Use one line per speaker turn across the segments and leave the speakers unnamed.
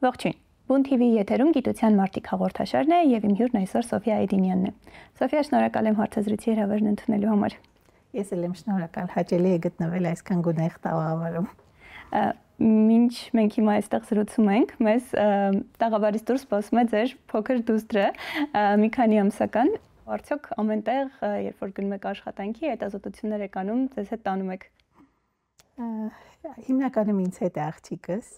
Ողջույն։ Բուն TV եթերում գիտության մարդիկ հաղորդաշարն է եւ իմ հյուրն այսօր Սոֆիա Այդինյանն է։ Սոֆիա, շնորհակալ եմ հարցազրույցի հրավերն ընդունելու համար։
Ես էլ եմ շնորհակալ, հաճելի է գտնվել այսքան գունեղ տաղավարում։
Մինչ մենք հիմա այստեղ զրուցում ենք, մեզ տաղավարից դուրս սպասում է ձեր փոքր դուստրը, մի քանի ամսական։ Արդյոք ամենտեղ, երբ որ գնում եք աշխատանքի, հետազոտություններ եք անում, ձեզ հետ տանում եք։
Հիմնականում ինձ հետ է աղջիկս,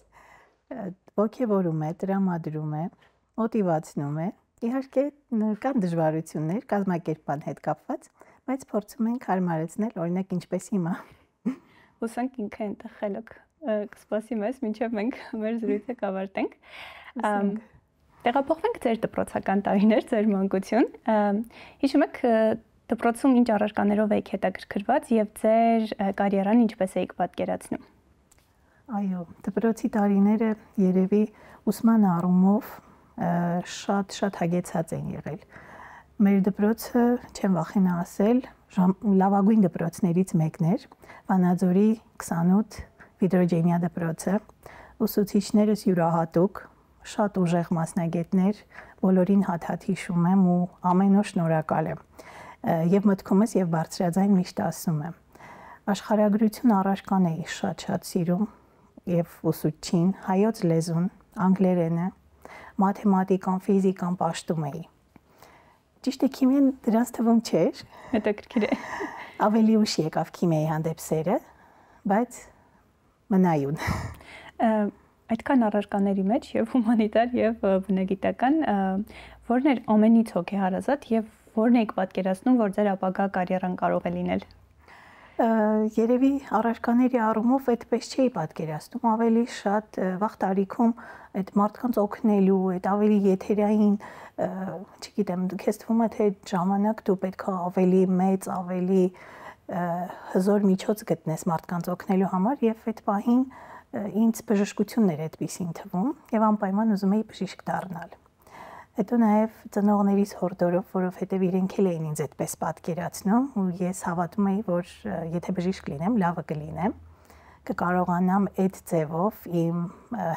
ոգևորում է, տրամադրում է, մոտիվացնում է։ Իհարկե կան դժվարություններ կազմակերպման հետ կապված, բայց փորձում ենք հարմարեցնել, օրինակ ինչպես հիմա։
Հուսանք ինքը այնտեղ խելոք կսպասի մեզ, մինչև մենք մեր զրույցը կավարտենք։ Տեղափոխվենք ձեր դպրոցական տարիներ, ձեր մանկություն։ Հիշում եք դպրոցում ինչ առարկաներով եք հետաքրքրված եւ ձեր կարիերան ինչպես եք պատկերացնում։
Այո, դպրոցի տարիները երևի ուսման առումով շատ հագեցած են եղել։ Մեր դպրոցը, չեմ վախենա ասել, լավագույն դպրոցներից մեկն էր, Վանաձորի 28 Վիդրոջենիա դպրոցը, ուսուցիչներս յուրահատուկ, շատ ուժեղ մասնագետներ, բոլորին հատ-հատ հիշում եմ ու ամեն օր շնորհակալ եմ։ Եվ մտքումս եւ բարձրաձայն միշտ ասում եմ։ Աշխարհագրություն առարկան էի շատ սիրում եւ ուսուցչին, հայոց լեզուն, անգլերենը, մաթեմատիկան, ֆիզիկան պաշտում էի։ Ճիշտ է, քիմիան դրանց թվում չէր։
Հետաքրքիր է։
Ավելի ուշ եկավ քիմիայի հանդեպ սերը, բայց մնայուն։
Այդքան առարկաների մեջ եւ հումանիտար եւ բնագիտական, որն էր ամենից հոգեհարազատ եւ որն եք պատկերացնում, որ ձեր ապագա կարիերան կարող է լինել։
Երևի առարկաների առումով այդպես չէի պատկերացնում, ավելի շատ վաղ տարիքում այդ մարդկանց օգնելու, այդ ավելի եթերային, չգիտեմ, քեզ թվում է թե ժամանակ դու պետք է ավելի մեծ, ավելի հզոր միջոց գտնես մարդկանց օգնելու համար եւ այդ պահին ինձ բժշկությունն էր այդպեսին թվում եւ անպայման ուզում էի բժիշկ դառնալ։ Հետո նաեւ ծնողներիս հորդորով, որովհետեւ իրենք էլ էին ինձ այդպես պատկերացնում ու ես հավատում էի, որ եթե բժիշկ լինեմ, լավը կլինեմ, կկարողանամ այդ ձևով իմ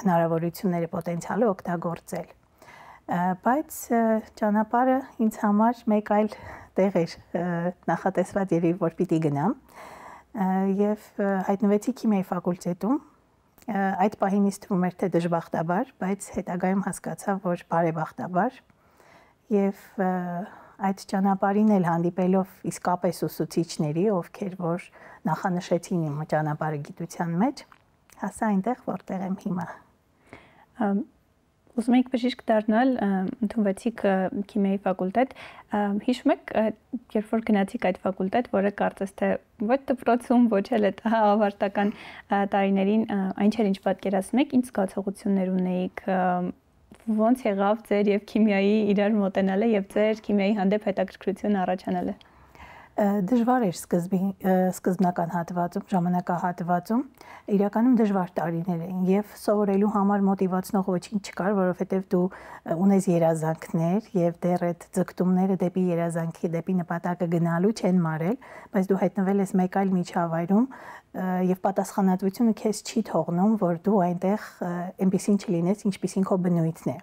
հնարավորությունները, պոտենցիալը օգտագործել։ Բայց ճանապարհը ինձ համար մեկ այլ տեղ էր նախատեսված երևի, որ պիտի գնամ եւ հայտնվեցի քիմիայի ֆակուլտետում։ Այդ պահին ինձ թվում էր թե դժբախտաբար, բայց հետագայում հասկացա, որ բարեբախտաբար եւ այդ ճանապարհին էլ հանդիպելով իսկապես ուսուցիչների, ովքեր որ նախանշեցին իմ ճանապարհը գիտության մեջ, հասա այնտեղ, որտեղ եմ հիմա։
Ուզում եք բժիշկ դառնալ, ընդունվեցիք քիմիայի ֆակուլտետ, հիշում եք, երբ որ գնացիք այդ ֆակուլտետ, որը կարծես թե ոչ դպրոցում, ոչ էլ այդ ավարտական տարիներին այն չէր, ինչ պատկերացնում եք, ինչ զգացողություններ ունեիք, ոնց եղավ ձեր եւ քիմիայի իրար մոտենալը եւ ձեր քիմիայի հանդեպ հետաքրքրություն առաջանալը։
Դժվար էր սկզբնական հատվածում, ժամանակահատվածում, իրականում դժվար տարիներ էին եւ սովորելու համար մոտիվացնող ոչինչ չկար, որովհետեւ դու ունես երազանքներ եւ դեռ այդ ձգտումները դեպի երազանքի, դեպի նպատակը գնալու չեն մարել, բայց դու հայտնվել ես մեկ այլ միջավայրում եւ պատասխանատվությունը քեզ չի թողնում, որ դու այնտեղ այնպեսին չլինես, ինչպեսին քո բնույթն է։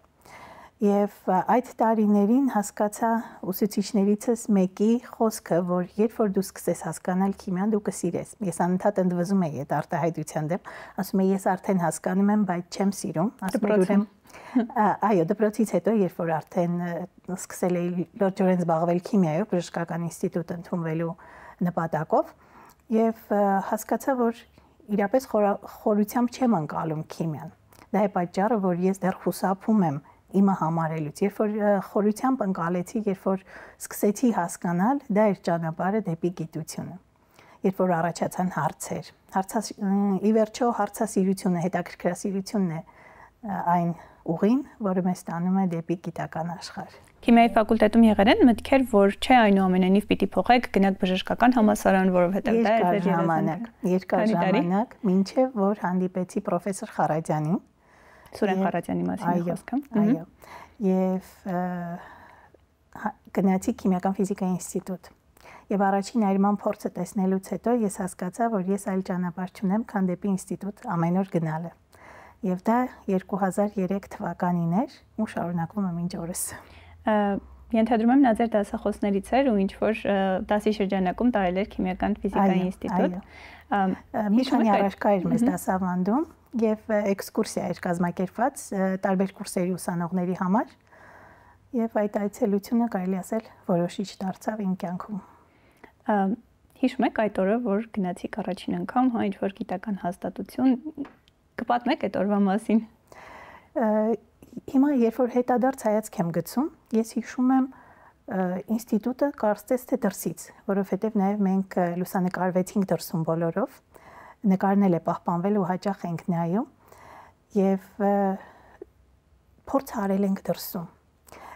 Եվ այդ տարիներին հասկացա ուսուցիչներիցս մեկի խոսքը, որ երբ որ դու սկսես հասկանալ քիմիան, դու կսիրես։ Ես անընդհատ ընդվզում եի այդ արտահայտության դեմ, ասում եի ես արդեն հասկանում եմ, բայց չեմ սիրում, ասում եմ ուրեմն այո, դպրոցից հետո, երբ որ արդեն սկսել էի լրջորեն զբաղվել քիմիայով, բժշկական ինստիտուտ ընդունվելու նպատակով, եւ հասկացա, որ իրապես խորությամբ չեմ անցալում քիմիան։ Դա է պատճառը, որ ես դեռ խուսափում եմ իմը համարելուց, երբ որ խորությամբ ընկալեցի, երբ որ սկսեցի հասկանալ, դա էր ճանապարհը դեպի գիտությունը։ Երբ որ առաջացան հարցեր, ի վերջո հարցասիրությունը, հետաքրքրասիրությունն է այն ուղին, որը մեզ տանում է դեպի գիտական աշխարհ։
Քիմիայի ֆակուլտետում եղել են մտքեր, որ չէ այնուամենայնիվ պիտի փոխեք, գնաք բժշկական համալսարան, որովհետև դա է ձեր
երկար ժամանակ, մինչև որ հանդիպեցի պրոֆեսոր Խարատյանին,
Սուրեն Խարատյանի մասին խոսքը։
Այո։ Եվ գնացի քիմիական ֆիզիկայի ինստիտուտ։ Եվ առաջին այրման փորձը տեսնելուց հետո ես հասկացա, որ ես այլ ճանապարհ չունեմ, քան դեպի ինստիտուտ ամեն օր գնալը։ Եվ դա 2003 թվականին էր ու շարունակվում է մինչ օրս։
Ենթադրում եմ նա ձեր դասախոսներից էր ու ինչ որ դասի շրջանակում տարել էր քիմիական ֆիզիկայի ինստիտուտ։
Մի քանի առարկա էր մեզ դասավանդում եւ էքսկուրսիա էր կազմակերպված տարբեր կուրսերի ուսանողների համար եւ այդ այցելությունը կարելի ասել որոշիչ դարձավ իմ կյանքում։
Հիշում եք այդ օրը, որ գնացիք առաջին անգամ, հա, ինչ որ գիտական հաստատություն, կպատմեք այդ օրվա մասին։
Հիմա երբ որ հետադարձ հայացք եմ գցում, ես հիշում եմ ինստիտուտը կարծես թե դրսից, որովհետև նաև մենք լուսանկարվեցինք դրսում բոլորով, նկարն էլ է պահպանվել ու հաճախ ենք նայում եւ փորձ արել ենք դրսում։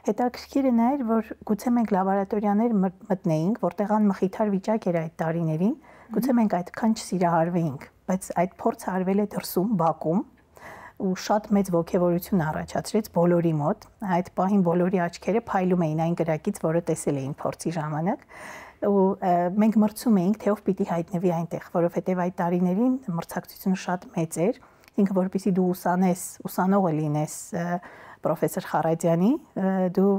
Հետաքրքիրը նա էր, որ գուցե մենք լաբորատորիաներ մտնեինք, որտեղ անմխիթար վիճակ էր այդ տարիներին, գուցե մենք այդքան չսիրահարվեինք, բայց այդ փորձը արվել է դրսում, Բաքում, ու շատ մեծ ոգևորություն առաջացրեց բոլորի մոտ։ Այդ պահին բոլորի աչքերը փայլում էին այն գրակից, որը տեսել էին փորձի ժամանակ, ու մենք մրցում էինք, թե ով պիտի հայտնվի այնտեղ, որովհետև այդ տարիներին մրցակցությունը շատ մեծ էր, ինքը որպեսզի դու ուսանես, ուսանողը լինես պրոֆեսոր Խարատյանի, դու,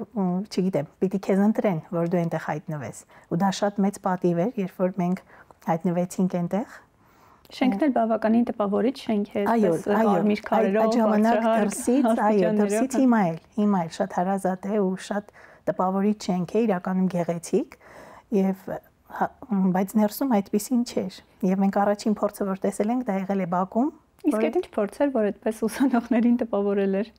չգիտեմ, պիտի քեզ ընտրեն, որ դու այնտեղ հայտնվես։ Ու դա շատ մեծ պատիվ էր, երբ որ մենք հայտնվեցինք այնտեղ։
Շենքն էլ բավականին տպավորիչ շենք է,
այսպես կարմիր քարերով, այդ ժամանակ դրսից, դրսից հիմա էլ շատ հարազատ է ու շատ տպավորիչ շենք է, իրականում գեղեցիկ, եւ բայց ներսում այդպեսին չէր։ Եվ մենք առաջին փորձը որ տեսել ենք, դա եղել է Բաքում։
Իսկ այդ ինչ փորձ էր, որ այդպես ուսանողներին տպավորել էր։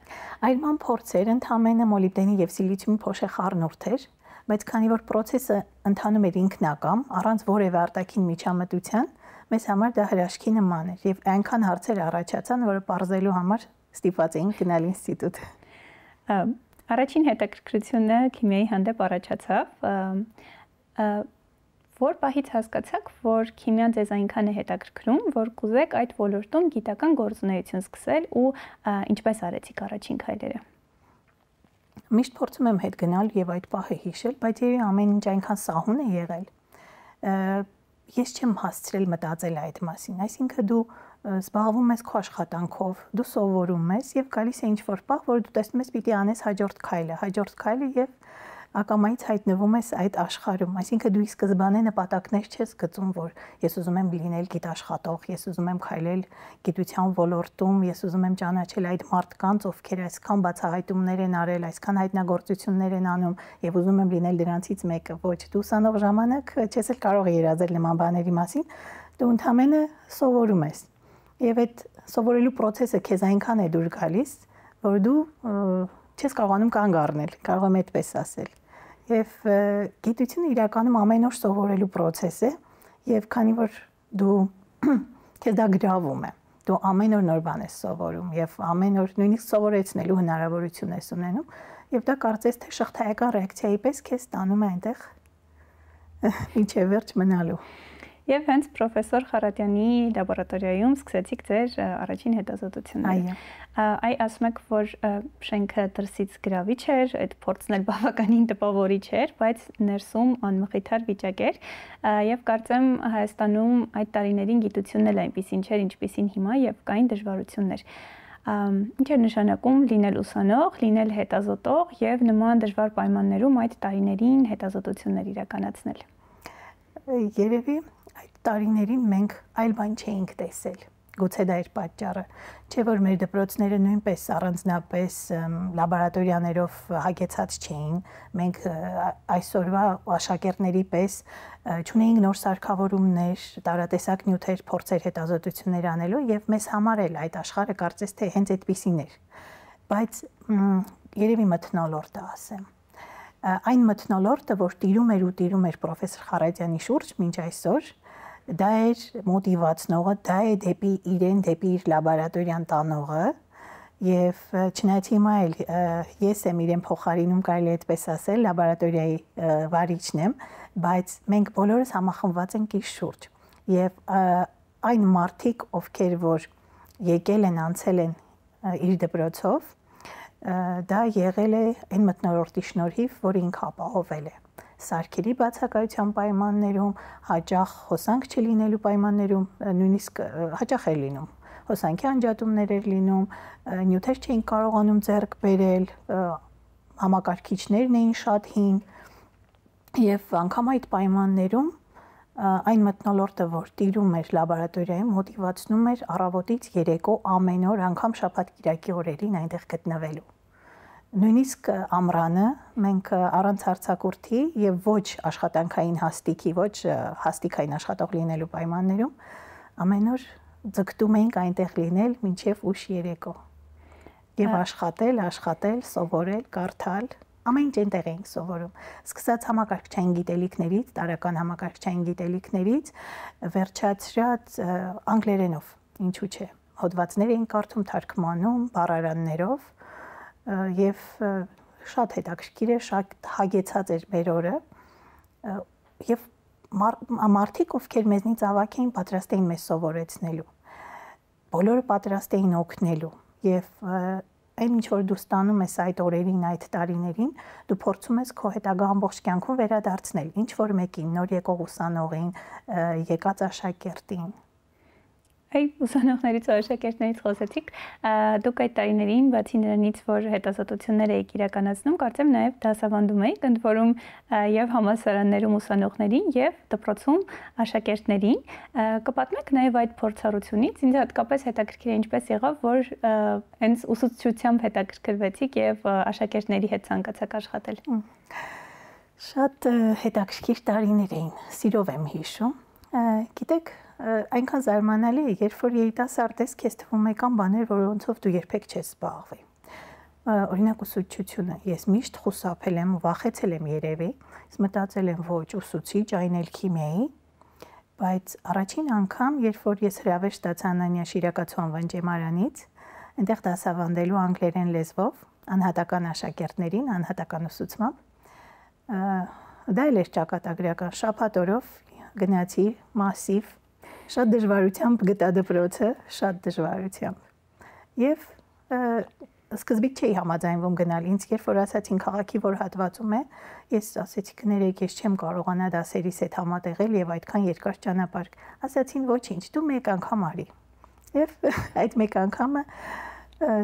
Այլման փորձ էր, ընդհանրապես մոլիբդենի եւ սիլիցիումի փոշեխառնուրդ էր, բայց քանի որ process-ը ընթանում էր ինքնակամ, առանց որևէ արտաքին միջամտության, մեզ համար դա հրաշքի նման էր եւ այնքան հարցեր առաջացան, որը բարձելու համար ստիպված էինք գնալ ինստիտուտ։
Առաջին հետաքրքրությունը քիմիայի հանդեպ առաջացավ։ Որ պահից հասկացաք, որ քիմիան ձեզ այնքան է հետաքրքրում, որ կուզեք այդ ոլորտում գիտական գործունեություն սկսել ու ինչպես արեցիք առաջին քայլերը։
Միշտ փորձում եմ հետ գնալ եւ այդ պահը հիշել, բայց երբ ամեն ինչ այնքան սահուն է եղել, ես չեմ հասցրել մտածել այդ մասին, այսինքն դու զբաղվում ես քո աշխատանքով, դու սովորում ես եւ գալիս է ինչ-որ պահ, որ դու տեսնում ես պիտի անես հաջորդ քայլը եւ ակամայից հայտնվում ես այդ աշխարհում, այսինքն դու ի սկզբանե նպատակներ չես գծում, որ ես ուզում եմ լինել գիտաշխատող, ես ուզում եմ քայլել գիտության ոլորտում, ես ուզում եմ ճանաչել այդ մարդկանց, ովքեր այսքան բացահայտումներ են արել, այսքան հայտնագործություններ են անում եւ ուզում եմ լինել դրանցից մեկը։ Ոչ, դու ուսանող ժամանակ չես էլ կարող երազել նման բաների մասին, դու ընդհանրապես սովորում ես։ Եվ այդ սովորելու process-ը քեզ այնքան է դուր գալիս, որ դու չես կարողանում կանգ առնել, կարող եմ այդպես ասել։ Եվ գիտությունը իրականում ամեն օր սովորելու process է, եւ քանի որ դու քեզ դա գրավում է, դու ամեն օր նոր բան ես սովորում եւ ամեն օր նույնիսկ սովորեցնելու հնարավորություն ես ունենում, եւ դա կարծես թե շղթայական ռեակցիայի պես քեզ տանում է այնտեղ ինչեւ վերջ մնալու։
Եվ հենց պրոֆեսոր Խարատյանի լաբորատորիայում սկսեցիք ձեր առաջին հետազոտությունները։ Այ ասում եք, որ շենքը դրսից գրավիչ էր, այդ փորձն էլ բավականին տպավորիչ էր, բայց ներսում անմխիթար վիճակ էր, եւ կարծեմ Հայաստանում այդ տարիներին գիտությունն էլ այնպեսին չէր, ինչպեսին հիմա, եւ կային դժվարություններ։ Ինչ էր նշանակում լինել ուսանող, լինել հետազոտող եւ նման դժվար պայմաններում այդ տարիներին հետազոտություններ իրականացնել։
Երևի այդ տարիներին մենք այլ բան չէինք տեսել։ Գուցե դա էր պատճառը, չէ՞ որ մեր դպրոցները նույնպես առանձնապես լաբորատորիաներով հագեցած չէին։ Մենք այսօրվա աշակերտների պես չունեինք նոր սարքավորումներ, տարատեսակ նյութեր, փորձեր, հետազոտություններ անելու եւ մեզ համար էլ այդ աշխարհը կարծես թե հենց այդպիսին էր։ Բայց երևի մթնոլորտը ասեմ։ Այն մթնոլորտը, որ տիրում էր պրոֆեսոր Խարատյանի շուրջ մինչ այսօր, դա էր մոտիվացնողը, դա է դեպի իր լաբորատորիան տանողը, եւ չնայած հիմա էլ ես եմ իրեն փոխարինում, կարելի է այդպես ասել, լաբորատորիայի վարիչն եմ, բայց մենք բոլորս համախմբված ենք իր շուրջ։ Եվ այն մարդիկ, ովքեր որ եկել են, անցել են իր դպրոցով, դա եղել է այն մթնոլորտի շնորհիվ, որը ինքը ապահովել է։ Սարքերի բացակայության պայմաններում, հաճախ հոսանք չլինելու պայմաններում, նույնիսկ հաճախ է լինում հոսանքի անջատումներ էր լինում, նյութեր չէին կարողանում ձեռք բերել, համակարգիչներն էին շատ հին եւ անգամ այդ պայմաններում այն մթնոլորտը, որ տիրում էր լաբորատորիայում, մոտիվացնում էր առավոտից երեկո ամեն օր, անգամ շաբաթ-կիրակի օրերին այնտեղ գտնվելու։ Նույնիսկ ամռանը մենք առանց արձակուրդի եւ ոչ աշխատանքային հաստիկի, ոչ հաստիկային աշխատող լինելու պայմաններում ամեն օր ձգտում էինք այնտեղ լինել մինչեւ ուշ երեկո։ Եվ աշխատել, սովորել, կարդալ, ամեն ինչ այնտեղ էինք սովորում։ Սկսած համակարգչային գիտելիքներից, տարական համակարգչային գիտելիքներից, վերջացրած անգլերենով, ինչու՞ չէ։ Հոդվածներ էինք կարդում թարգմանում, բառարաններով եւ շատ հետաքրքիր է, շատ հագեցած էր մեր օրը եւ մարդիկ, ովքեր մեզնից ավագ էին, պատրաստ էին մեզ սովորեցնելու։ Բոլորը պատրաստ էին օգնելու եւ այն ինչ որ դու ստանում ես այդ օրերին, այդ տարիներին, դու փորձում ես քո հետագա ամբողջ կյանքում վերադարձնել ինչ որ մեկին, նոր եկող ուսանողին, եկած աշակերտին։
Այ ուսանողներից ու աշակերտներից խոսեցիք, դուք այդ տարիներին, բացի նրանից, որ հետազոտություններ եք իրականացնում, կարծեմ նաև դասավանդում եք, ընդ որում եւ համալսարաններում ուսանողներին եւ դպրոցում աշակերտներին, կպատմեք նաև այդ փորձառությունից, ինձ հատկապես հետաքրքիր է ինչպես եղավ, որ հենց ուսուցչությամբ հետաքրքրվեցիք եւ աշակերտների հետ ցանկացաք աշխատել։
Շատ հետաքրքիր տարիներ էին, սիրով եմ հիշում, գիտեք այնքան զարմանալի է, երբ որ երիտասարդ ես, քեզ թվում է կան բաներ, որոնցով դու երբեք չես զբաղվի։ Օրինակ ուսուցչությունը, ես միշտ խուսափել եմ ու վախեցել եմ երևի, ես մտածել եմ ոչ ուսուցիչ, այն էլ քիմիայի, բայց առաջին անգամ, երբ որ ես հրավեր ստացա Անանյա Շիրակացու անվան ջեմարանից, այնտեղ դասավանդելու անգլերեն լեզվով, անհատական աշակերտներին, անհատական ուսուցմամբ, դա էլ էր ճակատագրական, շաբաթ օրով գնացի մասիվ շատ դժվարությամբ գտա դպրոցը, շատ դժվարությամբ։ Եվ սկզբից չէի համաձայնվում գնալ, ինձ երբ որ ասացին քաղաքի որ հատվածում է, ես ասեցի կներեք, ես չեմ կարողանա դասերիս հետ համատեղել եւ այդքան երկար ճանապարհ։ Ասացին ոչինչ, դու մեկ անգամ արի։ Եվ այդ մեկ անգամը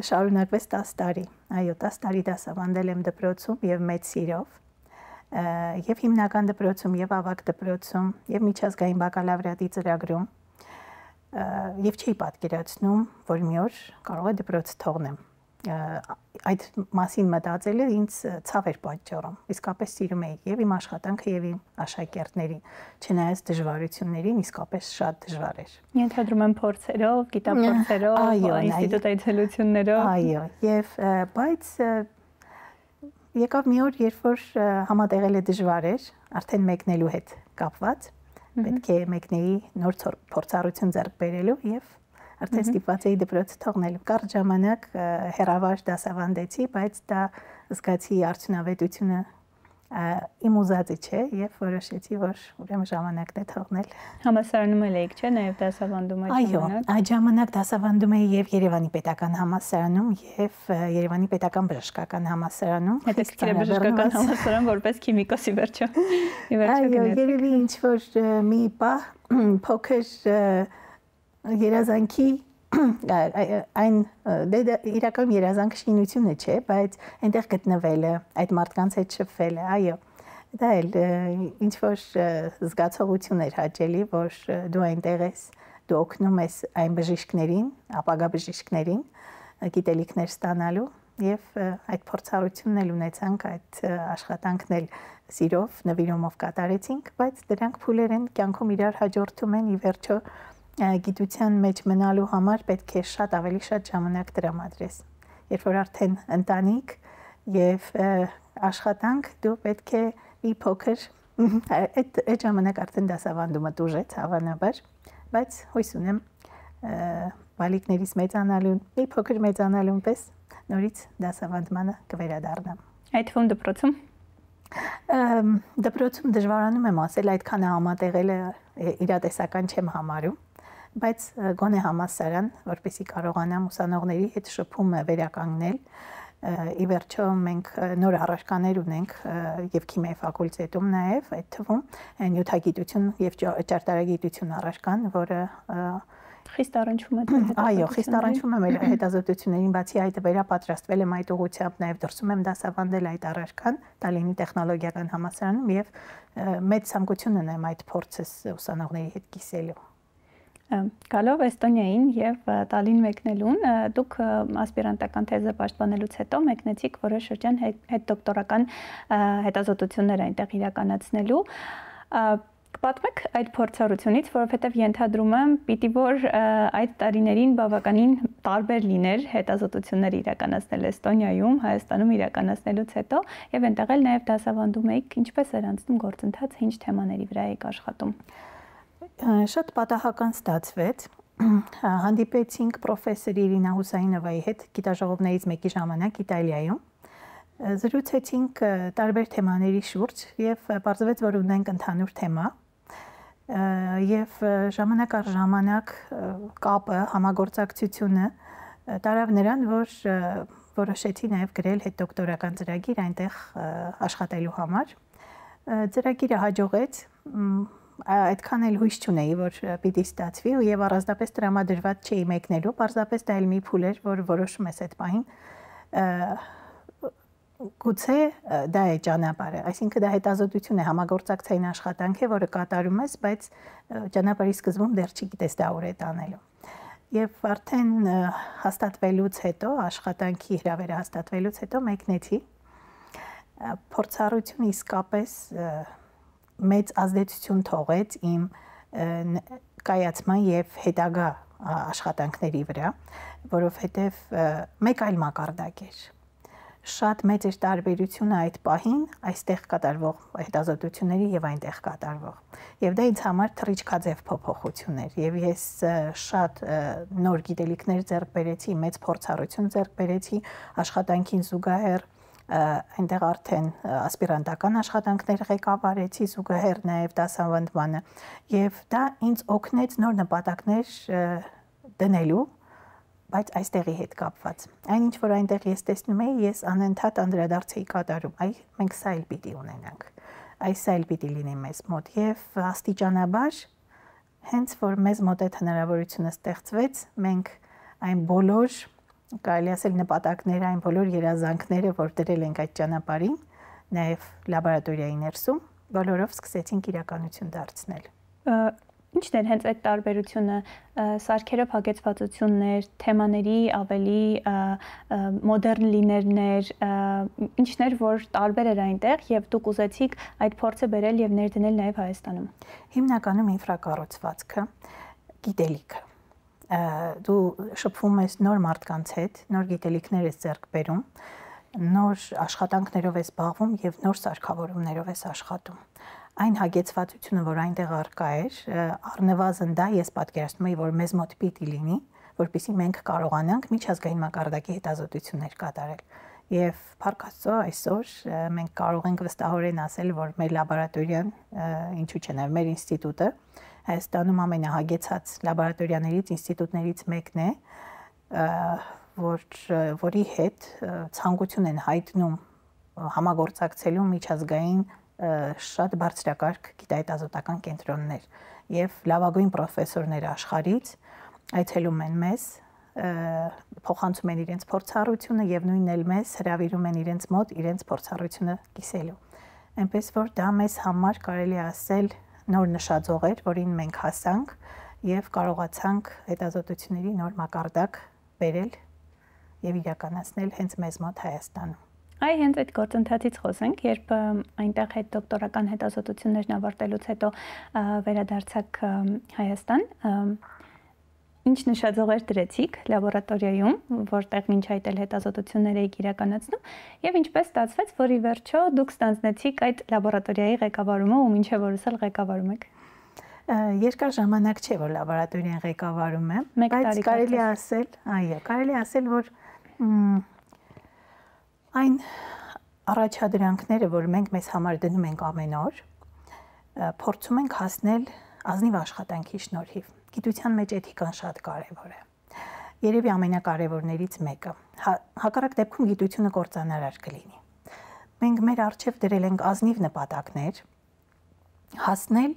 շարունակվեց 10 տարի։ Այո, 10 տարի դասավանդել եմ դպրոցում եւ մեծ սիրով։ Եվ հիմնական դպրոցում, եւ ավագ դպրոցում, եւ միջազգային բակալավրիատի ծրագրում եւ չի պատկերացնում, որ մի օր կարող է դպրոց թողնեմ։ Այդ մասին մտածելը ինձ ցավ էր պատճառում։ Իսկապես սիրում էի եւ իմ աշխատանքը եւ իմ աշակերտներին, չնայած դժվարություններին, իսկապես շատ դժվար էր։
Ենթադրում եմ փորձերով, գիտափորձերով, ինստիտուտ այցելություններով։
Այո, եւ բայց եկավ մի օր, երբ որ համատեղելը դժվար էր, արդեն մեկնելու հետ կապված, պետք է մեկնեի նոր փորձառություն ձեռք բերելու եւ արդեն ստիպված էի դպրոցը թողնել։ Կարճ ժամանակ հեռավար դասավանդեցի, բայց դա զգացի արդյունավետությունը իմ ուզածը չէ եւ որոշեցի, որ ուրեմն ժամանակն է թողնել։
Համալսարանում եք, չէ՞, նաեւ դասավանդում եք
ժամանակ։ Այո, այդ ժամանակ դասավանդում էի եւ Երևանի պետական համալսարանում եւ Երևանի պետական բժշկական համալսարանում։
Հետաքրքիր է բժշկական համալսարան որպես քիմիկոսի վերջո։
Այո, երևի ինչ որ մի պահ փոքր երազանքի այն իրական երազանք շինությունը չէ, բայց այնտեղ գտնվելը, այդ մարդկանց հետ շփվելը, այո, դա էլ ինչ որ զգացողություն էր հաճելի, որ դու այնտեղ ես, դու օգնում ես այն բժիշկներին, ապագա բժիշկներին գիտելիքներ ստանալու եւ այդ փորձառությունն էլ ունեցանք, այդ աշխատանքն էլ սիրով, նվիրումով կատարեցինք, բայց դրանք փուլեր են, կյանքում իրար հաջորդում են, ի վերջո գիտության մեջ մնալու համար պետք է շատ ավելի շատ ժամանակ տրամադրես։ Երբ որ արդեն ընտանիք եւ աշխատանք, դու պետք է մի փոքր այդ ժամանակ արդեն դասավանդումը դուժեց հավանաբար, բայց հույս ունեմ բալիկներից մեծանալուն, մի փոքր մեծանալուն պես նորից դասավանդմանը կվերադառնամ։
Այդ ֆոն դպրոցում
դպրոցում դժվարանում եմ ասել, այդքան համատեղելը իրատեսական չեմ համարում, բայց գոնե համալսարան, որպեսզի կարողանամ ուսանողների հետ շփումը վերականգնել, ի վերջո մենք նոր առարկաներ ունենք եւ քիմիայի ֆակուլտետում նաեւ այդ թվում նյութագիտություն եւ ճարտարագիտություն առարկան, որը
խիստ առնչվում է։
Այո, խիստ առնչվում է մեր հետազոտություններին, բացի այդ վերապատրաստվել եմ այդ ուղղությամբ, նաև դրսում եմ դասավանդել այդ առարկան Տալինի տեխնոլոգիական համալսարանում եւ մեծ ցանկություն ունեմ այդ փորձս ուսանողների հետ կիսելու։
Գալով Էստոնիային եւ Տալին մեկնելուն դուք ասպիրանտական թեզը պաշտպանելուց հետո մեկնեցիք որոշ շրջան հետդոկտորական հետազոտություններ այնտեղ իրականացնելու։ Կպատմեք այդ փորձառությունից, որովհետև ենթադրում եմ, պիտի որ այդ տարիներին բավականին տարբեր լիներ հետազոտություններ իրականացնել Էստոնիայում, Հայաստանում իրականացնելուց հետո եւ այնտեղ էլ նաեւ դասավանդում եք, ինչպես էր անցնում գործընթացը, ինչ թեմաների վրա եք աշխատում։
Շատ պատահական ստացվեց։ Հանդիպեցինք պրոֆեսոր Իրինա Հուսայինովայի հետ գիտաժողովներից մեկի ժամանակ Իտալիայում։ Զրուցեցինք տարբեր թեմաների շուրջ եւ պարզվեց, որ ունենք ընդհանուր թեմա եւ ժամանակ առ ժամանակ կապը, համագործակցությունը տարավ նրան, որ որոշեցի նաեւ գրել հետդոկտորական ծրագիր այնտեղ աշխատելու համար։ Ծրագիրը հաջողեց, այդքան էլ հույս չունեի, որ պիտի ստացվի եւ առանձնապես տրամադրված չէի մեկնելու, պարզապես դա էլ մի փուլ էր, որ որոշում ես այդ պահին գուցե դա է ճանապարհը, այսինքն դա հետազոտություն է, համագործակցային աշխատանք է, որը կատարում ես, բայց ճանապարհի սկզբում դեռ չգիտես դա ուր է տանելու։ Եվ արդեն հաստատվելուց հետո, աշխատանքի հրավերը հաստատվելուց հետո մեկնեցի։ Փորձառությունը իսկապես մեծ ազդեցություն թողեց իմ կայացման եւ հետագա աշխատանքների վրա, որովհետեւ մեկ այլ մակարդակ էր։ Շատ մեծ էր տարբերությունը այդ պահին այստեղ կատարվող հետազոտությունների եւ այնտեղ կատարվող։ Եվ դա ինձ համար թռիչքաձև փոփոխություն էր եւ ես շատ նոր գիտելիքներ ձեռք բերեցի, մեծ փորձառություն ձեռք բերեցի աշխատանքին զուգահեռ, այնտեղ արդեն ասպիրանտական աշխատանքներ ղեկավարեցի զուգահեռ նաեւ դասավանդմանը եւ դա ինձ օգնեց նոր նպատակներ դնելու, բայց այստեղի հետ կապված։ Այնինչ որ այնտեղ ես տեսնում եի, ես անընդհատ անդրադարձ էի կատարում, այ մենք սա էլ պիտի ունենանք, այս սա էլ պիտի լինի մեզ մոտ եւ աստիճանաբար հենց որ մեզ մոտ այդ հնարավորությունը ստեղծվեց, մենք այն բոլոր, կարելի ասել նպատակները, այն բոլոր երազանքները, որ դրել ենք այդ ճանապարհին, նաեւ լաբորատորիայի ներսում, բոլորով սկսեցինք իրականություն դարձնել։
Ինչն էր հենց այդ տարբերությունը, սարքերով հագեցվածություններ, թեմաների ավելի մոդեռն լինելներ, ինչն էր, որ տարբեր էր այնտեղ եւ դուք ուզեցիք այդ փորձը բերել եւ ներդնել նաեւ Հայաստանում։
Հիմնականում ինֆրակառուցվածքը, գիտելիքը։ Դու շփվում ես նոր մարդկանց հետ, նոր գիտելիքներ ես ձեռք բերում, նոր աշխատանքներով ես զբաղվում եւ նոր սարքավորումներով ես աշխատում։ Այն հագեցվածությունը, որ այնտեղ առկա էր, առնվազն դա ես պատկերացնում եի, որ մեզ մոտ պիտի լինի, որպեսզի մենք կարողանանք միջազգային մակարդակի հետազոտություններ կատարել։ Եվ փառք Աստծո, այսօր մենք կարող ենք վստահորեն ասել, որ մեր լաբորատորիան, ինչու՞ չէ, նաև մեր ինստիտուտը Հայաստանում ամենահագեցած լաբորատորիաներից, ինստիտուտներից մեկն է, որի հետ ցանկություն են հայտնում համագործակցելու միջազգային շատ բարձրակարգ գիտահետազոտական կենտրոններ եւ լավագույն պրոֆեսորներ աշխարհից այցելում են մեզ, փոխանցում են իրենց փորձառությունը եւ նույնն էլ մեզ հրավիրում են իրենց մոտ իրենց փորձառությունը կիսելու։ Այնպես որ դա մեզ համար կարելի ասել նոր նշաձող էր, որին մենք հասանք եւ կարողացանք հետազոտությունների նոր մակարդակ բերել եւ իրականացնել հենց մեզ մոտ Հայաստանում։
Այ հենց այդ գործընթացից խոսենք, երբ այնտեղ հետդոկտորական հետազոտություններն ավարտելուց հետո վերադարձաք Հայաստան, ինչ նշաձողեր դրեցիք լաբորատորիայում, որտեղ մինչ այդ էլ հետազոտություններ եք իրականացնում, եւ ինչպես ստացվեց, որ ի վերջո դուք ստանձնեցիք այդ լաբորատորիայի ղեկավարումը ու մինչեւ որս էլ ղեկավարում եք։
Երկար ժամանակ չէ, որ լաբորատորիան ղեկավարում եմ, բայց կարելի ասել, այո, կարելի ասել, որ այն առաջադրանքները, որ մենք մեզ համար դնում ենք ամեն օր, փորձում ենք հասնել ազնիվ աշխատանքի շնորհիվ։ Գիտության մեջ էթիկան շատ կարևոր է։ Երևի ամենակարևորներից մեկը։ Հակառակ դեպքում գիտությունը կործանարար կլինի։ Մենք մեր առջև դրել ենք ազնիվ նպատակներ հասնել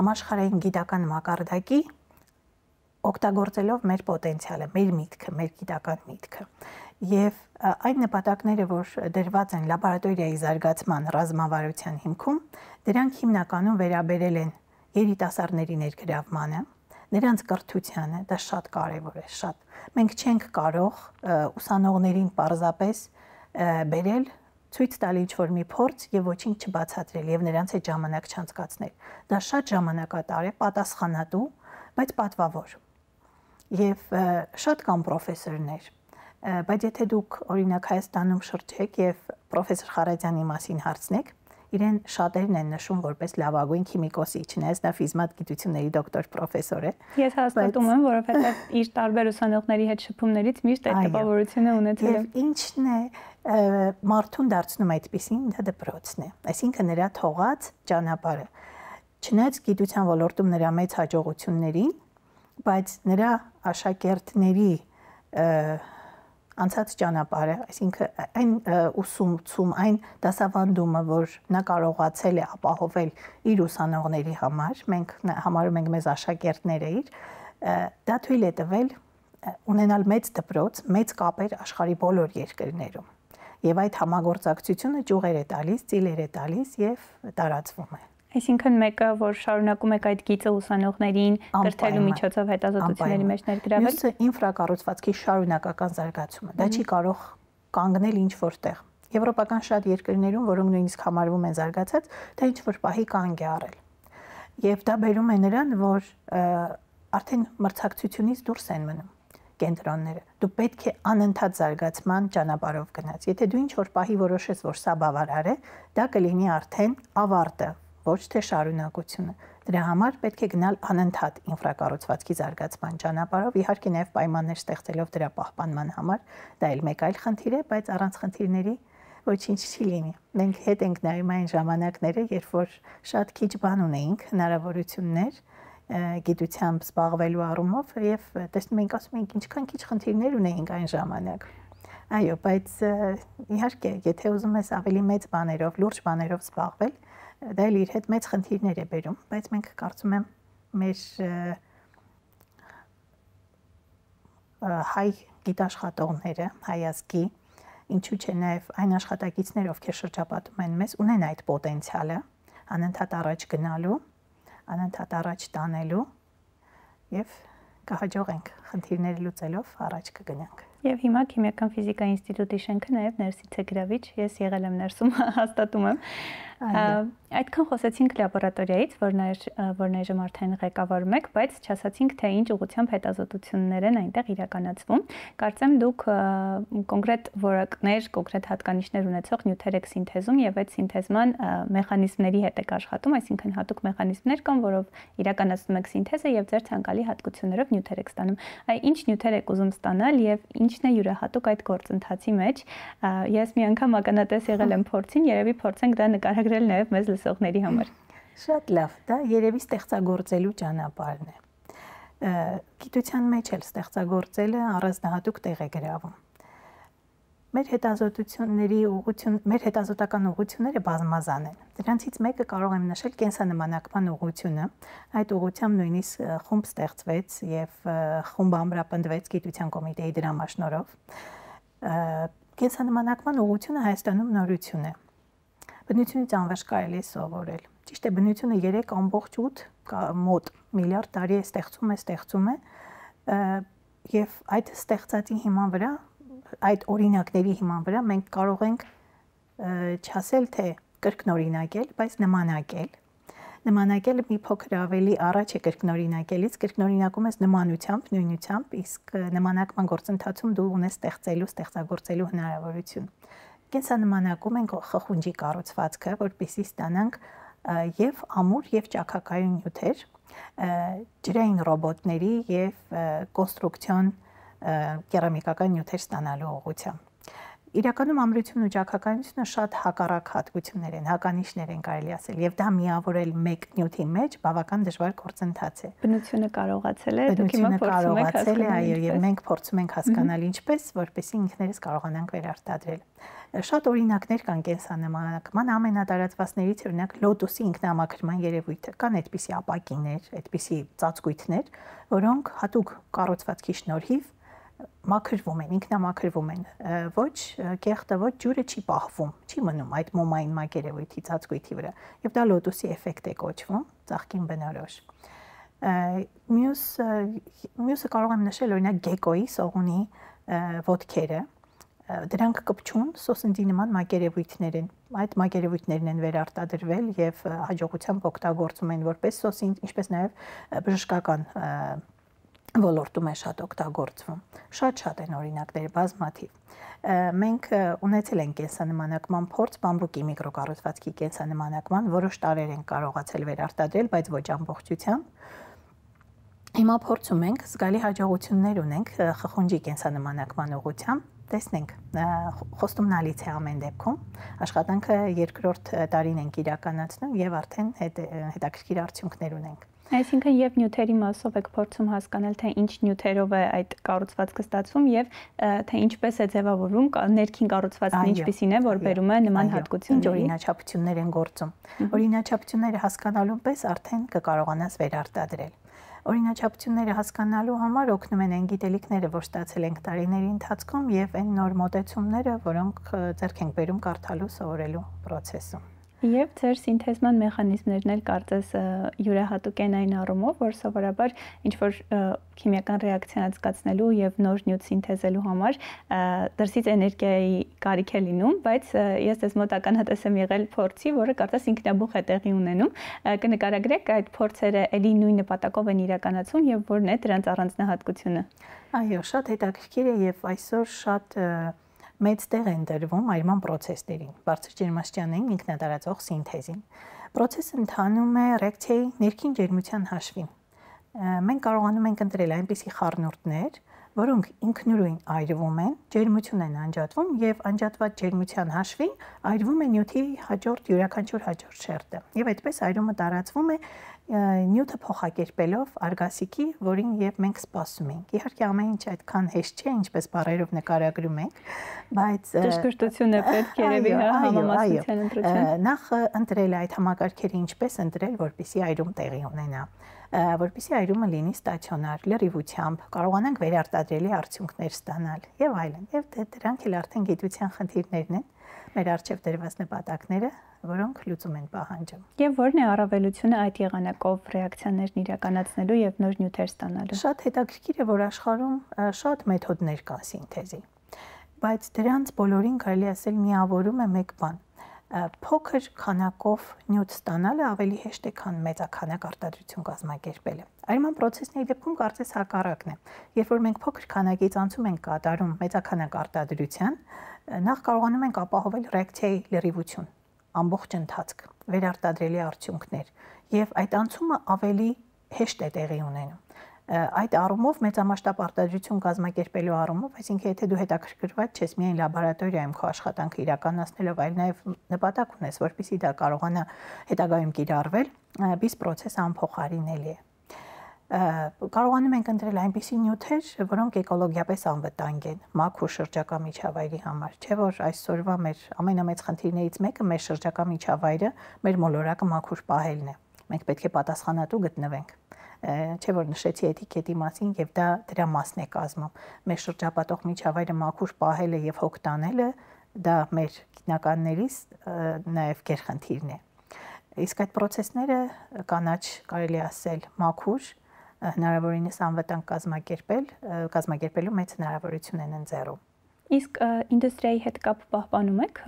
համաշխարհային գիտական մակարդակի օգտագործելով մեր պոտենցիալը, մեր միտքը, մեր գիտական միտքը։ Եվ այն նպատակները, որ դրված են լաբորատորիայի զարգացման ռազմավարության հիմքում, դրանք հիմնականում վերաբերել են երիտասարդների ներգրավմանը, նրանց կրթությանը, դա շատ կարևոր է, շատ։ Մենք չենք կարող ուսանողներին պարզապես բերել, ցույց տալ ինչ-որ մի փորձ եւ ոչինչ չբացատրել եւ նրանց հետ ժամանակ չանցկացնել։ Դա շատ ժամանակատար է, պատասխանատու, բայց պատվավոր։ Եվ շատ կան պրոֆեսորներ, բայց եթե դուք օրինակ Հայաստանում շրջեք եւ պրոֆեսոր Խարատյանի մասին հարցնեք, իրեն շատերն են նշում որպես լավագույն քիմիկոսի, չնայած նա ֆիզմատ գիտությունների դոկտոր պրոֆեսոր է։
Ես հաստատում եմ, որովհետեւ իր տարբեր ուսանողների հետ շփումներից միշտ այդ տպավորությունը ունեցել եմ։
Եվ ինչն է մարդուն դարձնում այդպեսին, դա դպրոցն է, այսինքն նրա թողած ճանապարհը։ Չնայած գիտության ոլորտում նրա մեծ հաջողություններին, բայց նրա աշակերտների անցած ճանապարհը, այսինքն այն ուսուցում, այն դասավանդումը, որ նա կարողացել է ապահովել իր ուսանողների համար, մենք համարում ենք մեզ աշակերտները իր, դա թույլ է տվել ունենալ մեծ դպրոց, մեծ կապեր աշխարհի բոլոր երկրներում։ Եվ այդ համագործակցությունը ճյուղեր է տալիս, ծիլեր է տալիս եւ տարածվում է։
Այսինքն մեկը, որ շարունակում եք այդ գիծը ուսանողներին կրթելու միջոցով հետազոտությունների մեջ ներգրավել։
Մյուսը ինֆրակառուցվածքի շարունակական զարգացումը։ Դա չի կարող կանգնել ինչ-որ տեղ։ Եվրոպական շատ երկրներում, որոնք նույնիսկ համարվում են զարգացած, դա ինչ-որ պահի կանգ է առել։ Եվ դա բերում է նրան, որ արդեն մրցակցությունից դուրս են մնում կենտրոնները։ Դու պետք է անընդհատ զարգացման ճանապարհով գնաս։ Եթե դու ինչ-որ պահի որոշես, որ սա բավարար է, դա կլինի արդեն ավարտը, ոչ թե շարունակությունը։ Դրա համար պետք է գնալ անընդհատ ինֆրակառուցվածքի զարգացման ճանապարհով, իհարկե նաև պայմաններ ստեղծելով դրա պահպանման համար, դա էլ մեկ այլ խնդիր է, բայց առանց խնդիրների ոչինչ չի լինի։ Մենք հետ ենք նայում այն ժամանակները, երբ որ շատ քիչ բան ունեինք, հնարավորություններ գիտությամբ զբաղվելու առումով եւ տեսնում ենք, ասում ենք, ինչքան քիչ խնդիրներ ունեինք այն ժամանակ։ Այո, բայց իհարկե, եթե ուզում ես ավելի մեծ բաներով, լուրջ բաներով զբաղվել, դա էլ իր հետ մեծ խնդիրներ է բերում, բայց մենք կարծում եմ մեր հայ գիտաշխատողները, հայ ազգի, ինչու՞ չէ նաև այն աշխատակիցները, ովքեր շրջապատում են մեզ, ունեն այդ պոտենցիալը անընդհատ առաջ գնալու, անընդհատ առաջ տանելու եւ կհաջողենք խնդիրները լուծելով առաջ կգնանք։
Եվ հիմա Քիմիական ֆիզիկայի ինստիտուտի շենքը նաև ներսից է գրավիչ, ես եղել եմ ներսում, հաստատում եմ։ Այդքան խոսեցինք լաբորատորիայից, որն այժմ արդեն ղեկավարում եք, բայց չասացինք, թե ինչ ուղղությամբ հետազոտություններ են այնտեղ իրականացվում։ Կարծեմ դուք կոնկրետ որակներ, կոնկրետ հատկանիշներ ունեցող նյութեր եք սինթեզում եւ այդ սինթեզման մեխանիզմների հետ եք աշխատում, այսինքն հատուկ մեխանիզմներ կան, որով իրականացնում եք սինթեզը եւ ձեր ցանկալի հատկություններով նյութեր եք ստանում։ Ինչ նյութեր եք ուզում ստանալ եւ ինչն է յուրահատուկ այդ գործընթացի մեջ։ Ես մի անգամ ականատես եղել եմ փորձին, երևի փորձենք դա նկարագրել նաև մեզ լսողների համար։
Շատ լավ, դա երևի ստեղծագործելու ճանապարհն է։ Գիտության մեջ էլ ստեղծագործելը առանձնահատուկ տեղ է գրավում։ Մեր հետազոտական ուղղությունները բազմազան են։ Դրանցից մեկը կարող եմ նշել կենսանմանակման ուղղությունը։ Այդ ուղղությամբ նույնիսկ խումբ ստեղծվեց եւ խումբ ամրապնդվեց գիտության կոմիտեի դրամաշնորհով։ Կենսանմանակման ուղղությունը Հայաստանում նորություն է։ Բնությունից անվերջ կարելի է սովորել։ Ճիշտ է, բնությունը 3.8 մոտ միլիարդ տարի է ստեղծում է եւ այդ ստեղծածի հիման վրա, այդ օրինակների հիման վրա մենք կարող ենք չասել, թե կրկնօրինակել, բայց նմանակել։ Նմանակելը մի փոքր ավելի առաջ է կրկնօրինակելից, կրկնօրինակում ես նմանությամբ, նույնությամբ, իսկ նմանակման գործընթացում դու ունես ստեղծագործելու հնարավորություն։ Կենսանմանակում ենք խխունջի կառուցվածքը, որպեսզի ստանանք եւ ամուր եւ ճաքակայուն նյութեր, ջրային ռոբոտների եւ կոնստրուկցիոն կերամիկական նյութեր ստանալու ուղղությամբ։ իրականում ամրությունն ու ճաքականությունը շատ հակառակ հատկություններ են, հականիշներ են կարելի ասել, եւ դա միավորել մեկ նյութի մեջ բավական դժվար գործընթաց է։
Բնությունը կարողացել է, դուք հիմա փորձում եք հասկանալ,
այո, եւ մենք փորձում ենք հասկանալ ինչպես, որպեսզի ինքներս կարողանանք վերարտադրել։ Շատ օրինակներ կան կենսանմանակման, ամենատարածվածներից օրինակ լոտոսի ինքնամաքրման երևույթը, կան այդպիսի ապակիներ, այդպիսի ծածկույթներ, որոնք հատուկ կառուցվածքի շնորհիվ մաքրվում են, ինքնամաքրվում են, ոչ կեղտը, ոչ ջուրը չի պահվում, չի մնում այդ մոմային մակերևույթի ծածկույթի վրա, եւ դա լոտոսի էֆեկտ է կոչվում, ծաղկին բնորոշ։ Մյուսը կարող եմ նշել օրինակ գեկոյի սողունի ոտքերը, դրանք կպչուն սոսնդի նման մակերևույթներ են, այդ մակերևույթներն են վերարտադրվել եւ հաջողությամբ օգտագործում են որպես սոսինձ, ինչպես նաեւ բժշկական ոլորտում է շատ օգտագործվում։ Շատ են օրինակները, բազմաթիվ։ Մենք ունեցել ենք կենսանմանակման փորձ բամբուկի միկրոկառուցվածքի կենսանմանակման, որոշ տարեր են կարողացել վերարտադրել, բայց ոչ ամբողջությամբ։ Հիմա փորձում ենք, զգալի հաջողություններ ունենք խխունջի կենսանմանակման ուղղությամբ, տեսնենք, խոստումնալից է ամեն դեպքում, աշխատանքը երկրորդ տարին ենք իրականացնում եւ արդեն հետաքրքիր արդյունքներ ունենք։
Այսինքն եւ նյութերի մասով եք փորձում հասկանալ, թե ինչ նյութերով է այդ կառուցվածքը ստացվում եւ թե ինչպես է ձևավորվում, ներքին կառուցվածքն ինչպիսին է, որ բերում է նման հատկությունների։
Ինչ օրինաչափություններ են գործում։ Օրինաչափությունները հասկանալուն պես արդեն կկարողանաս վերարտադրել։ Օրինաչափությունները հասկանալու համար օգնում են այն գիտելիքները, որ ստացել ենք տարիների ընթացքում եւ այն նոր մոտեցումները, որոնք ձեռք ենք բերում կարդալու, սովորելու process-ում։
Եվ ձեր սինթեզման մեխանիզմներն էլ կարծես յուրահատուկ են այն առումով, որ սովորաբար ինչ-որ քիմիական ռեակցիա անցկացնելու եւ նոր նյութ սինթեզելու համար դրսից էներգիայի կարիք է լինում, բայց ես դες մոտ ականատես եմ եղել փորձի, որը կարծես ինքնաբուխ է տեղի ունենում։ Կնկարագրեք այդ փորձերը էլի նույն նպատակով են իրականացում եւ որն է դրանց առանձնահատկությունը։
Այո, շատ հետաքրքիր է եւ այսօր շատ մեծ տեղ են դրվում այրման process-ներին, բարձր ջերմաստիճանային ինքնատարածող սինթեզին։ Process-ը ընթանում է ռեակցիայի ներքին ջերմության հաշվին։ Մենք կարողանում ենք ընտրել այնպիսի խառնուրդներ, որոնք ինքնուրույն այրվում են, ջերմություն են անջատվում եւ անջատված ջերմության հաշվին այրվում է նյութի յուրաքանչյուր հաջորդ շերտը։ Եվ այդպես այրումը տարածվում է նյութը փոխակերպելով արգասիքի, որին եւ մենք սպասում ենք։ Իհարկե ամեն ինչ այդքան հեշտ չէ, ինչպես բառերով նկարագրում ենք, բայց
ճշգրտությունը պետք երևի համամասնության ընտրության։
Նախ ընտրել այդ համակարգերը ինչպես ընտրել, որպեսզի այրում տեղի ունենա, որպեսզի այրումը լինի ստացիոնար, լրիվությամբ, կարողանանք վերարտադրելի արդյունքներ ստանալ եւ այլն։ Եվ դրանք էլ արդեն գիտության խնդիրներն են, մեր առջև դրված նպատակները, որոնք լուծում են պահանջում։
Եվ ո՞րն է առավելությունը այդ եղանակով ռեակցիաներն իրականացնելու եւ նոր նյութեր ստանալու։
Շատ հետաքրքիր է, որ աշխարհում շատ մեթոդներ կան սինթեզի, բայց դրանց բոլորին կարելի ասել միավորում է մեկ բան։ Փոքր քանակով նյութ ստանալը ավելի հեշտ է, քան մեծաքանակ արտադրություն կազմակերպելը։ Այրման process-ների դեպքում կարծես հակառակն է։ Երբ որ մենք փոքր քանակից անցում ենք կատարում մեծաքանակ արտադրության, նախ կարողանում ենք ապահովել ռեակցիայի լրիվություն, ամբողջ ընթացք, վերարտադրելի արդյունքներ, եւ այդ անցումը ավելի հեշտ է տեղի ունենում։ Այդ առումով մեծամասշտաբ արտադրություն կազմակերպելու առումով, այսինքն եթե դու հետաքրքրված ես միայն լաբորատորիայում քո աշխատանքը իրականացնելով, այլ նաև նպատակ ունես, որպեսզի դա կարողանա հետագայում կիրառվել, բիս process-ը անփոխարինելի է։ Կարողանում ենք ընտրել այնպիսի նյութեր, որոնք էկոլոգիապես անվտանգ են, մաքուր շրջակա միջավայրի համար, չէ՞ որ այսօրվա մեր ամենամեծ խնդիրներից մեկը մեր շրջակա միջավայրը, մեր մոլորակը մաքուր պահելն է։ Մենք պետք է պատասխանատու գտնվենք։ Չէ՞ որ նշեցի էտիկետի մասին եւ դա դրա մասն է կազմում։ Մեր շրջապատող միջավայրը մաքուր պահելը եւ հոգ տանելը դա մեր գիտնականներից նաեւ գերխնդիրն է։ Իսկ այդ process-ները կանաչ կարելի ասել մաքուր հնարավորինս անվտանգ կազմակերպելու մեծ հնարավորություն են ընձեռում։
Իսկ ինդուստրիայի հետ կապ պահպանում եք,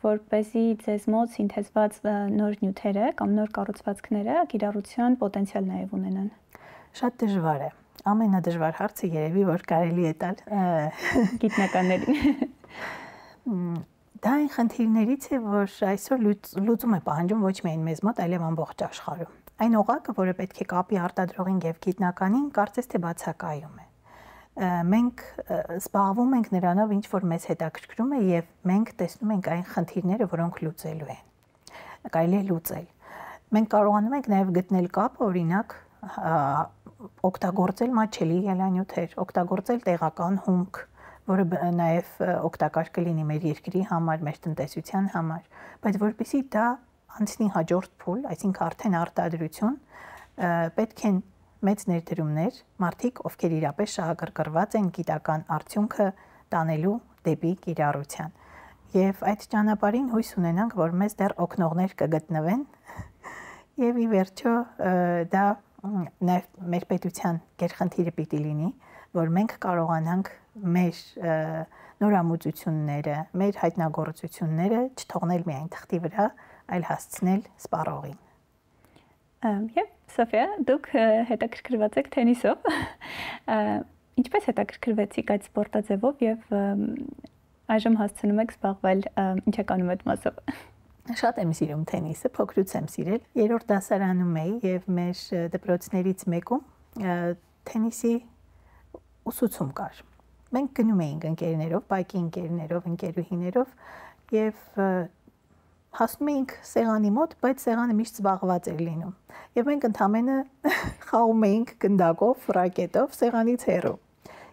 որպեսզի ձեզ մոտ սինթեզված նոր նյութերը կամ նոր կառուցվածքները կիրառության պոտենցիալ նաև ունենան։
Շատ դժվար է։ Ամենադժվար հարցը երևի որ կարելի է տալ
գիտնականներին։
Դա այն խնդիրներից է, որ այսօր լուծում է պահանջում ոչ միայն մեզ մոտ, այլև ամբողջ աշխարհում։ Այն օղակը, որը պետք է կապի արտադրողին եւ գիտնականին, կարծես թե բացակայում է։ մենք զբաղվում ենք նրանով, ինչ որ մեզ հետաքրքրում է եւ մենք տեսնում ենք այն խնդիրները, որոնք լուծելու են։ Կարելի է լուծել։ Մենք կարողանում ենք նաեւ գտնել կապ, օրինակ, օգտագործել մատչելի ելանյութեր, օգտագործել տեղական հումք, որը նաեւ օգտակար կլինի մեր երկրի համար, մեր տնտեսության համար, բայց որպեսզի դա անցնի հաջորդ փուլ, այսինքն արդեն արտադրություն, պետք են մեծ ներդրումներ, մարդիկ, ովքեր իրապես շահագրգռված են գիտական արդյունքը տանելու դեպի կիրառության։ Եվ այդ ճանապարհին հույս ունենանք, որ մեզ դեռ օգնողներ կգտնվեն, եւ ի վերջո դա մեր պետության գերխնդիրը պիտի լինի, որ մենք կարողանանք մեր նորամուծությունները, մեր հայտնագործությունները չթողնել միայն թղթի վրա, այլ հասցնել սպառողին։
Եվ Սոֆիա, դուք հետաքրքրված եք թենիսով։ Ինչպես հետաքրքրվեցիք այդ սպորտաձևով եւ այժմ հասցնում եք զբաղվել ինչականում այդ մասով։
Շատ եմ սիրում թենիսը, փոքրուց եմ սիրել։ Երրորդ դասարանում էի եւ մեր դպրոցներից մեկում թենիսի ուսուցում կար։ Մենք գնում էինք ընկերներով, բայկի ընկերներով, ընկերուհիներով եւ հասնում էինք սեղանի մոտ, բայց սեղանը միշտ զբաղված էր լինում։ Եվ մենք ընդամենը խաղում էինք գնդակով, ռակետով սեղանից հեռու։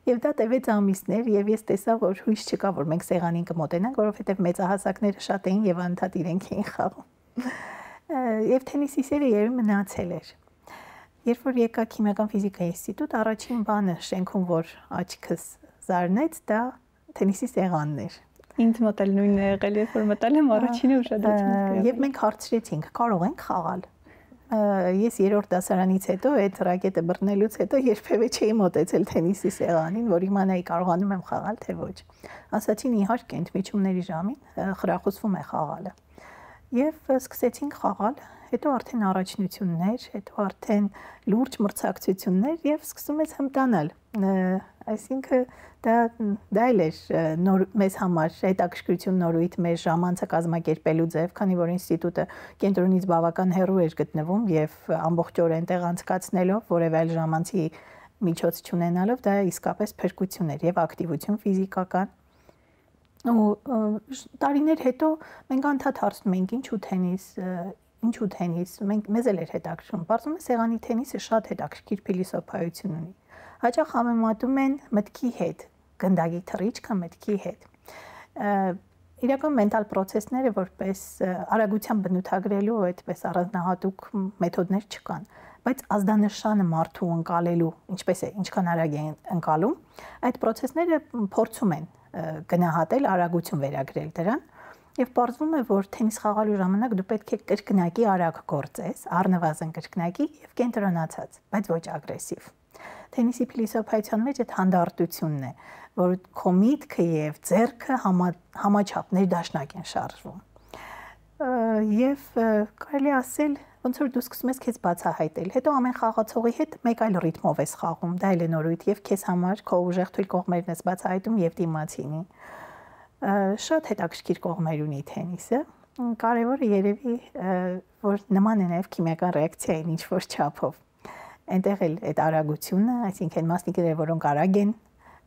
Եվ դա տևեց ամիսներ, եւ ես տեսա, որ հույս չկա, որ մենք սեղանին կմոտենանք, որովհետեւ մեծահասակները շատ էին եւ անդադ իրենք էին խաղում։ Եվ թենիսի սերը երբ մնացել էր։ Երբ որ եկա քիմիական ֆիզիկայի ինստիտուտ, առաջին բանը շենքում, որ աչքս զարնեց, դա թենիսի սեղանն էր։
Ինձ մոտ էլ նույնն է եղել, երբ որ մտել եմ առաջինը ուշադրություն։
Եվ մենք հարցրեցինք, կարող ենք խաղալ։ Ես երրորդ դասարանից հետո այդ ռակետը բռնելուց հետո երբևէ չէի մոտեցել թենիսի սեղանին, որ իմանայի կարողանում եմ խաղալ թե ոչ։ Ասացին իհարկե, ընդմիջումների ժամին խրախուսվում է խաղալը։ Եվ սկսեցինք խաղալ, հետո արդեն առաջնություններ, հետո արդեն լուրջ մրցակցություններ եւ սկսում ես հմտանալ։ Այսինքն դա էլ էր նոր մեզ համար հետաքրքրություն նորույթ մեր ժամանցը կազմակերպելու ձև, քանի որ ինստիտուտը կենտրոնից բավական հեռու էր գտնվում եւ ամբողջորեն տեղ անցկացնելով որևէ այլ ժամանցի միջոց չունենալով դա իսկապես փրկություն էր եւ ակտիվություն ֆիզիկական։ Ու տարիներ հետո մենք անդադ հարցնում էինք ինչու թենիս, մեզ էլ էր հետաքրքրում։ Բարձում է սեղանի թենիսը շատ հետաքրքիր փիլիսոփայություն ունի։ Հաճախ համեմատում են մտքի հետ, գնդակի թռիչքը մտքի հետ։ Իրական մենտալ պրոցեսները որպես արագության բնութագրելու այդպես առանձնահատուկ մեթոդներ չկան, բայց ազդանշանը մարդու ընկալելու, ինչպես է, ինչքան արագ է ընկալում, այդ պրոցեսները փորձում են գնահատել, արագություն վերագրել դրան, եւ պարզվում է, որ թենիս խաղալու ժամանակ դու պետք է կրկնակի արագ գործես, առնվազն կրկնակի եւ կենտրոնացած, բայց ոչ ագրեսիվ։ Թենիսի փիլիսոփայության մեջ այդ հանդարտությունն է, որ քո միտքը եւ ձեռքը համաչափ ներդաշնակ են շարժվում։ Եվ կարելի ասել, ոնց որ դու սկսում ես քեզ բացահայտել, հետո ամեն խաղացողի հետ մեկ այլ ռիթմով ես խաղում, դա էլ է նորույթ եւ քեզ համար քո ուժեղ թույլ կողմերն ես բացահայտում եւ դիմացինի։ Շատ հետաքրքիր կողմեր ունի թենիսը։ Կարևորը երևի որ նման է նաեւ քիմիական ռեակցիային ինչ որ չափով։ Այնտեղ էլ այդ արագությունը, այսինքն մասնիկները, որոնք արագ են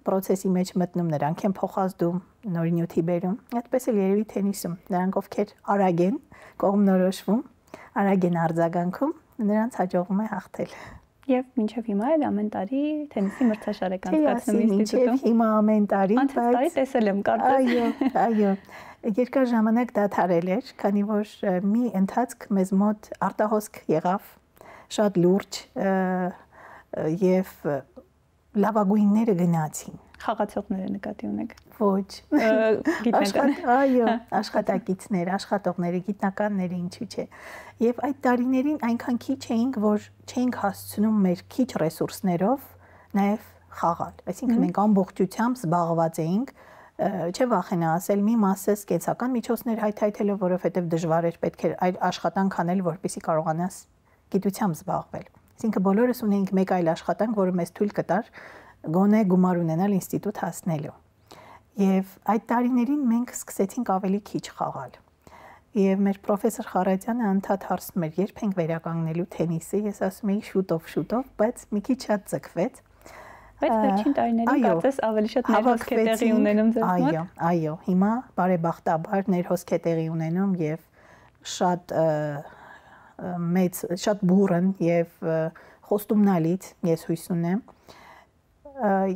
process-ի մեջ մտնում, նրանք են փոխազդում, նոր նյութի բերում։ Այդպես էլ երևի թենիսում, նրանք ովքեր արագ են, կողմնորոշվում, արագ են արձագանքում, նրանց հաջողվում է հաղթել։
Եվ մինչև հիմա էլ ամեն տարի թենիսի մրցաշար եք անցկացնում ինստիտուտում։
Մինչև հիմա ամեն տարի,
բայց տեսել եմ կարծես։
Այո։ Երկար ժամանակ դադարել էր, քանի որ մի ընթացք մեզ մոտ արտահոսք եղավ, շատ լուրջ եւ լավագույնները գնացին։
Խաղացողները նկատի ունեք։
Ոչ։
Գիտնական։
Այո, աշխատակիցներ, աշխատողները, գիտնականները, ինչու՞ չէ։ Եվ այդ տարիներին այնքան քիչ էինք, որ չէինք հասցնում մեր քիչ ռեսուրսներով նաև խաղալ։ Այսինքն մենք ամբողջությամբ զբաղված էինք, չէ վախենա ասել, մի մասս կենսական միջոցներ հայթայթելով, որովհետև դժվար էր, պետք էր այլ աշխատանք անել, որպեսզի կարողանաս գիտությամբ զբաղվել։ Այսինքն բոլորս ունեինք մեկ այլ աշխատանք, որը մեզ թույլ կտար գոնե գումար ունենալ ինստիտուտ հասնելու։ Եվ այդ տարիներին մենք սկսեցինք ավելի քիչ խաղալ։ Եվ մեր պրոֆեսոր Խարատյանը անդադ հարցնում էր, երբ ենք վերականգնելու թենիսը, ես ասում էի շուտով, բայց մի քիչ շատ ձգվեց։
Բայց վերջին տարիներին կարծես ավելի շատ ներհոսք է տեղի ունենում ձեզ մոտ։
Այո, հիմա բարեբախտաբար ներհոսք է տեղի ունենում եւ շատ մեծ, շատ բուրըն եւ խոստումնալից, ես հույս ունեմ։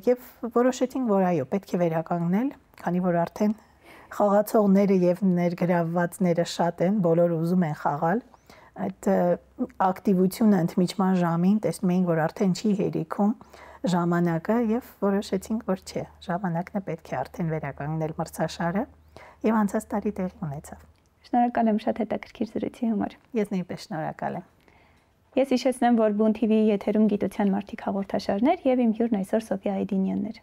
Եվ որոշեցինք, որ այո, պետք է վերականգնել, քանի որ արդեն խաղացողները եւ ներգրավվածները շատ են, բոլորը ուզում են խաղալ։ Այդ ակտիվությունը ընդմիջման ժամին տեսնում էինք, որ արդեն չի հերիքում ժամանակը եւ որոշեցինք, որ չէ, ժամանակն է պետք է արդեն վերականգնել մրցաշարը եւ անցած տարի տեղի ունեցավ։
Շնորհակալ եմ շատ հետաքրքիր զրույցի համար։
Ես նույնպես շնորհակալ եմ։
Ես հիշեցնեմ, որ Բուն TV-ի եթերում գիտության մարդիկ հաղորդաշարներ եւ իմ հյուրն այսօր Սոֆիա Այդինյանն էր։